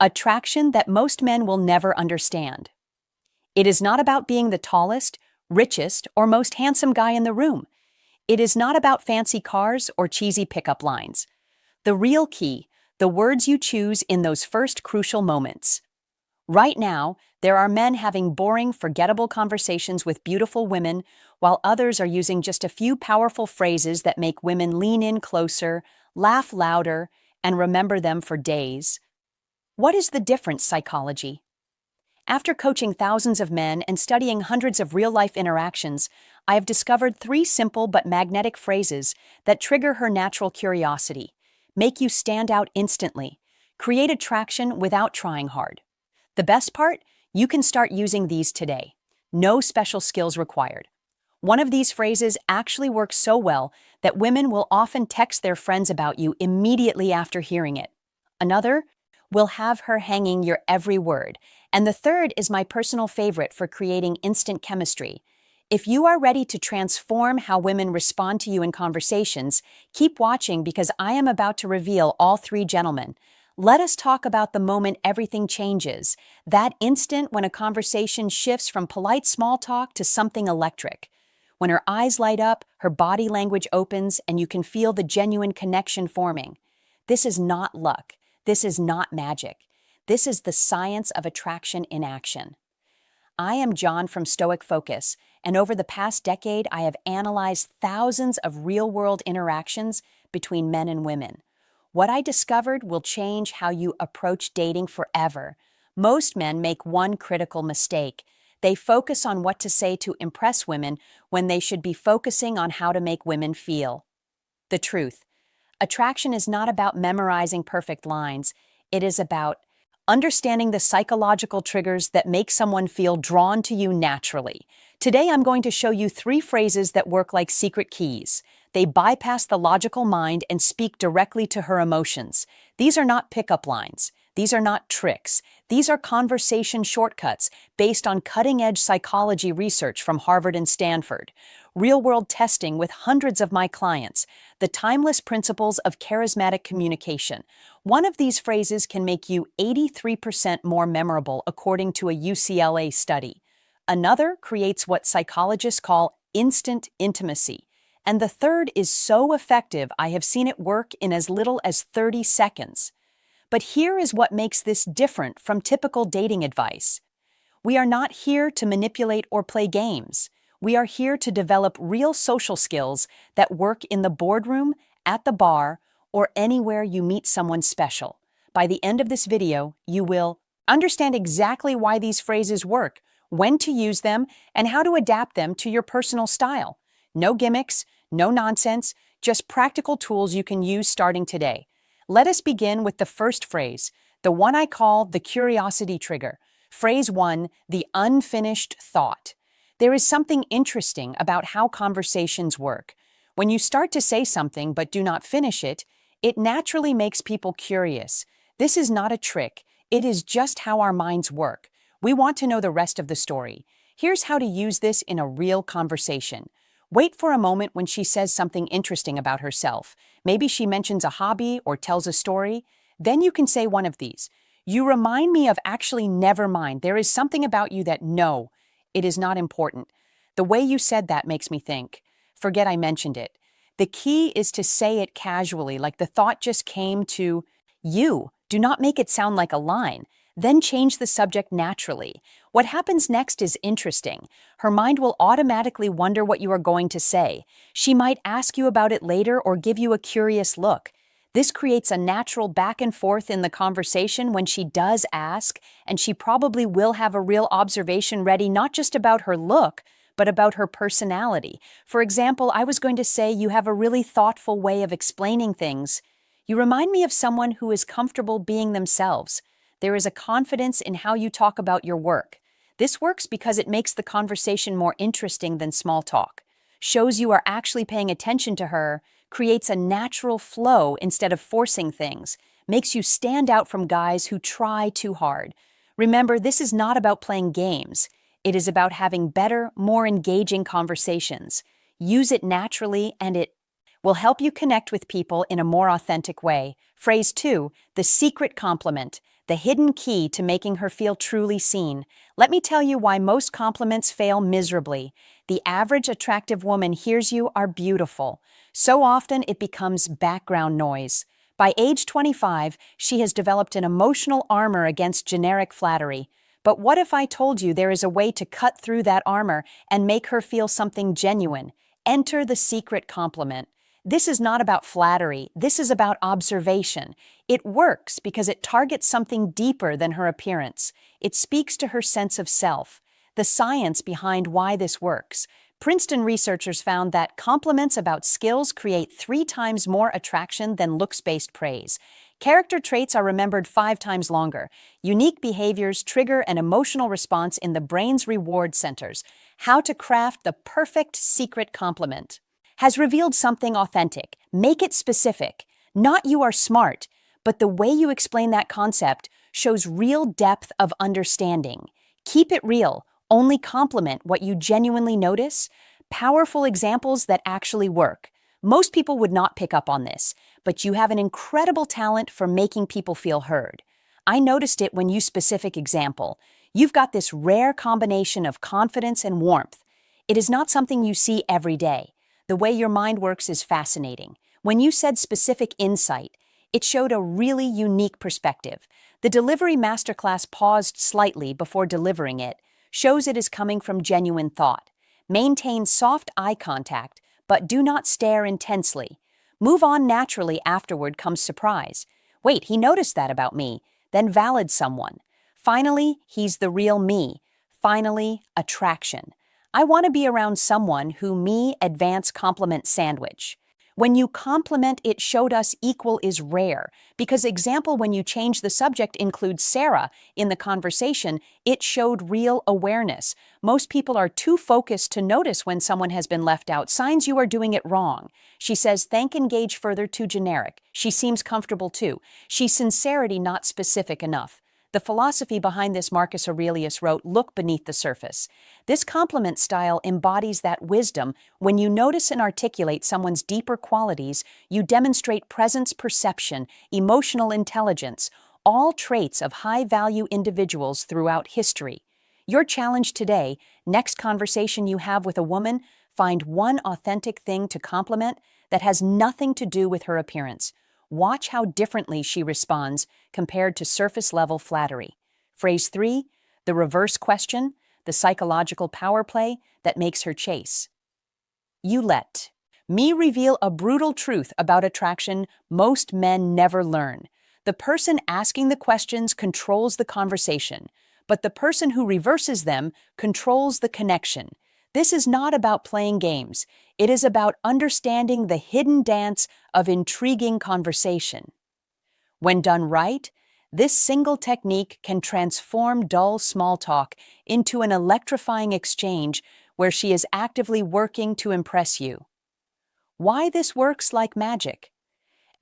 Attraction that most men will never understand. It is not about being the tallest, richest, or most handsome guy in the room. It is not about fancy cars or cheesy pickup lines. The real key, the words you choose in those first crucial moments. Right now, there are men having boring, forgettable conversations with beautiful women, while others are using just a few powerful phrases that make women lean in closer, laugh louder, and remember them for days. What is the difference, psychology? After coaching thousands of men and studying hundreds of real-life interactions, I have discovered 3 simple but magnetic phrases that trigger her natural curiosity, make you stand out instantly, create attraction without trying hard. The best part? You can start using these today. No special skills required. One of these phrases actually works so well that women will often text their friends about you immediately after hearing it. Another will have her hanging your every word. And the third is my personal favorite for creating instant chemistry. If you are ready to transform how women respond to you in conversations, keep watching because I am about to reveal all 3 gentlemen. Let us talk about the moment everything changes, that instant when a conversation shifts from polite small talk to something electric. When her eyes light up, her body language opens, and you can feel the genuine connection forming. This is not luck. This is not magic. This is the science of attraction in action. I am John from Stoic Focus, and over the past decade, I have analyzed thousands of real-world interactions between men and women. What I discovered will change how you approach dating forever. Most men make one critical mistake. They focus on what to say to impress women when they should be focusing on how to make women feel. The truth. Attraction is not about memorizing perfect lines. It is about understanding the psychological triggers that make someone feel drawn to you naturally. Today, I'm going to show you 3 phrases that work like secret keys. They bypass the logical mind and speak directly to her emotions. These are not pickup lines. These are not tricks. These are conversation shortcuts based on cutting-edge psychology research from Harvard and Stanford, real-world testing with hundreds of my clients, the timeless principles of charismatic communication. One of these phrases can make you 83% more memorable according to a UCLA study. Another creates what psychologists call instant intimacy. And the third is so effective I have seen it work in as little as 30 seconds. But here is what makes this different from typical dating advice. We are not here to manipulate or play games. We are here to develop real social skills that work in the boardroom, at the bar, or anywhere you meet someone special. By the end of this video, you will understand exactly why these phrases work, when to use them, and how to adapt them to your personal style. No gimmicks, no nonsense, just practical tools you can use starting today. Let us begin with the first phrase, the one I call the curiosity trigger. Phrase 1, the unfinished thought. There is something interesting about how conversations work. When you start to say something but do not finish it, it naturally makes people curious. This is not a trick. It is just how our minds work. We want to know the rest of the story. Here's how to use this in a real conversation. Wait for a moment when she says something interesting about herself. Maybe she mentions a hobby or tells a story. Then you can say one of these. You remind me of actually never mind. There is something about you that no, it is not important. The way you said that makes me think. Forget I mentioned it. The key is to say it casually, like the thought just came to you. Do not make it sound like a line. Then change the subject naturally. What happens next is interesting. Her mind will automatically wonder what you are going to say. She might ask you about it later or give you a curious look. This creates a natural back and forth in the conversation when she does ask, and she probably will have a real observation ready not just about her look, but about her personality. For example, I was going to say you have a really thoughtful way of explaining things. You remind me of someone who is comfortable being themselves. There is a confidence in how you talk about your work. This works because it makes the conversation more interesting than small talk, shows you are actually paying attention to her, creates a natural flow instead of forcing things, makes you stand out from guys who try too hard. Remember, this is not about playing games. It is about having better, more engaging conversations. Use it naturally, and it will help you connect with people in a more authentic way. Phrase 2, the secret compliment. the hidden key to making her feel truly seen. Let me tell you why most compliments fail miserably. The average attractive woman hears you are beautiful. So often it becomes background noise. By age 25, she has developed an emotional armor against generic flattery. But what if I told you there is a way to cut through that armor and make her feel something genuine? Enter the secret compliment. This is not about flattery. This is about observation. It works because it targets something deeper than her appearance. It speaks to her sense of self. The science behind why this works. Princeton researchers found that compliments about skills create 3 times more attraction than looks-based praise. Character traits are remembered 5 times longer. Unique behaviors trigger an emotional response in the brain's reward centers. How to craft the perfect secret compliment. Has revealed something authentic. Make it specific. Not you are smart, but the way you explain that concept shows real depth of understanding. Keep it real. Only compliment what you genuinely notice. Powerful examples that actually work. Most people would not pick up on this, but you have an incredible talent for making people feel heard. I noticed it when you specific example. You've got this rare combination of confidence and warmth. It is not something you see every day. The way your mind works is fascinating. When you said specific insight, it showed a really unique perspective. The delivery masterclass paused slightly before delivering it, shows it is coming from genuine thought. Maintain soft eye contact, but do not stare intensely. Move on naturally afterward comes surprise. Wait, he noticed that about me. Then valid someone. Finally, he's the real me. Finally, attraction. I want to be around someone who me advance compliment sandwich. When you compliment it showed us equal is rare, because example when you change the subject includes Sarah in the conversation, it showed real awareness. Most people are too focused to notice when someone has been left out, signs you are doing it wrong. She says thank engage further too generic. She seems comfortable too. She's sincerity not specific enough. The philosophy behind this Marcus Aurelius wrote, look beneath the surface. This compliment style embodies that wisdom. When you notice and articulate someone's deeper qualities, you demonstrate presence, perception, emotional intelligence, all traits of high-value individuals throughout history. Your challenge today, next conversation you have with a woman, find one authentic thing to compliment that has nothing to do with her appearance. Watch how differently she responds compared to surface-level flattery. Phrase 3, the reverse question, the psychological power play that makes her chase. You let me reveal a brutal truth about attraction most men never learn. The person asking the questions controls the conversation, but the person who reverses them controls the connection. This is not about playing games. It is about understanding the hidden dance of intriguing conversation. When done right, this single technique can transform dull small talk into an electrifying exchange where she is actively working to impress you. Why this works like magic?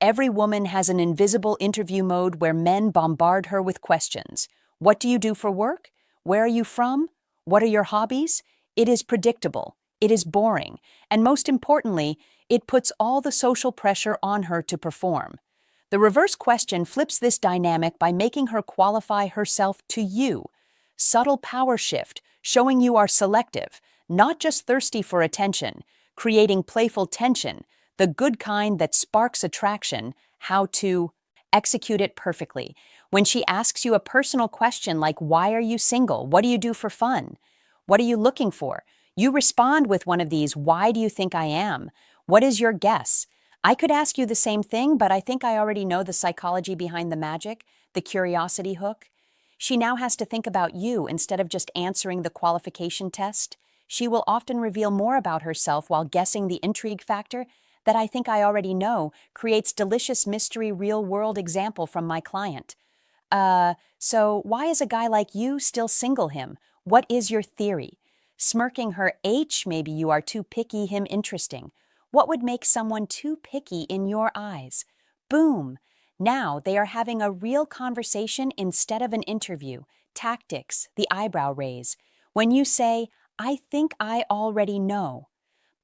Every woman has an invisible interview mode where men bombard her with questions. What do you do for work? Where are you from? What are your hobbies? It is predictable, it is boring, and most importantly, it puts all the social pressure on her to perform. The reverse question flips this dynamic by making her qualify herself to you. Subtle power shift, showing you are selective, not just thirsty for attention, creating playful tension, the good kind that sparks attraction, how to execute it perfectly. When she asks you a personal question like, why are you single? What do you do for fun? What are you looking for? You respond with one of these, why do you think I am? What is your guess? I could ask you the same thing, but I think I already know the psychology behind the magic, the curiosity hook. She now has to think about you instead of just answering the qualification test. She will often reveal more about herself while guessing the intrigue factor that I think I already know creates delicious mystery real-world example from my client. So why is a guy like you still single him? What is your theory? Smirking her maybe you are too picky him interesting. What would make someone too picky in your eyes? Boom! Now they are having a real conversation instead of an interview. Tactics, the eyebrow raise. When you say, I think I already know.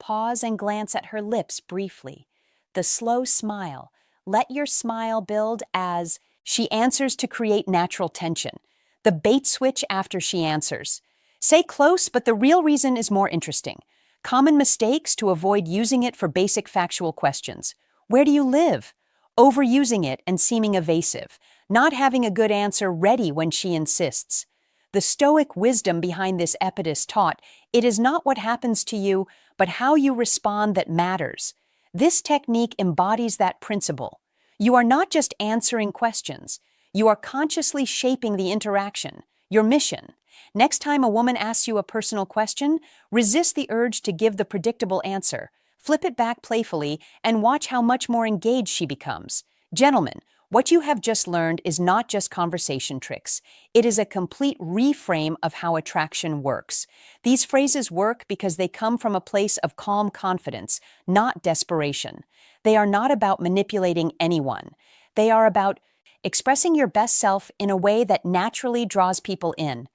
Pause and glance at her lips briefly. The slow smile. Let your smile build as She answers to create natural tension. The bait switch after she answers. Say close, but the real reason is more interesting. Common mistakes to avoid using it for basic factual questions. Where do you live? Overusing it and seeming evasive. Not having a good answer ready when she insists. The Stoic wisdom behind this epitaph taught, it is not what happens to you, but how you respond that matters. This technique embodies that principle. You are not just answering questions. You are consciously shaping the interaction, your mission. Next time a woman asks you a personal question, resist the urge to give the predictable answer. Flip it back playfully and watch how much more engaged she becomes. Gentlemen, what you have just learned is not just conversation tricks. It is a complete reframe of how attraction works. These phrases work because they come from a place of calm confidence, not desperation. They are not about manipulating anyone. They are about expressing your best self in a way that naturally draws people in.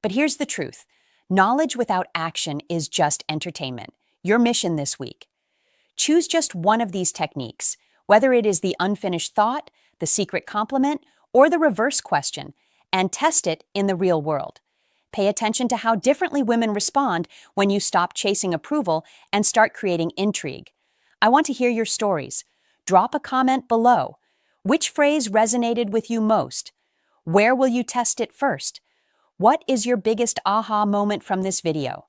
But here's the truth. Knowledge without action is just entertainment. Your mission this week. Choose just one of these techniques, whether it is the unfinished thought, the secret compliment, or the reverse question, and test it in the real world. Pay attention to how differently women respond when you stop chasing approval and start creating intrigue. I want to hear your stories. Drop a comment below. Which phrase resonated with you most? Where will you test it first? What is your biggest aha moment from this video?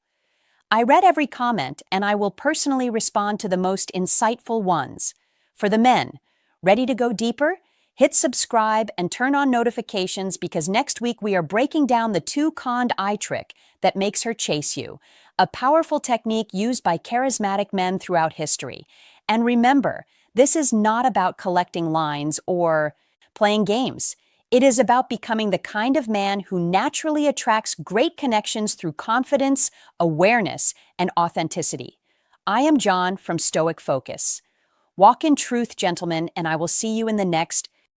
I read every comment and I will personally respond to the most insightful ones. For the men, ready to go deeper? Hit subscribe and turn on notifications because next week we are breaking down the two-conned eye trick that makes her chase you, a powerful technique used by charismatic men throughout history. And remember, this is not about collecting lines or playing games. It is about becoming the kind of man who naturally attracts great connections through confidence, awareness, and authenticity. I am John from Stoic Focus. Walk in truth, gentlemen, and I will see you in the next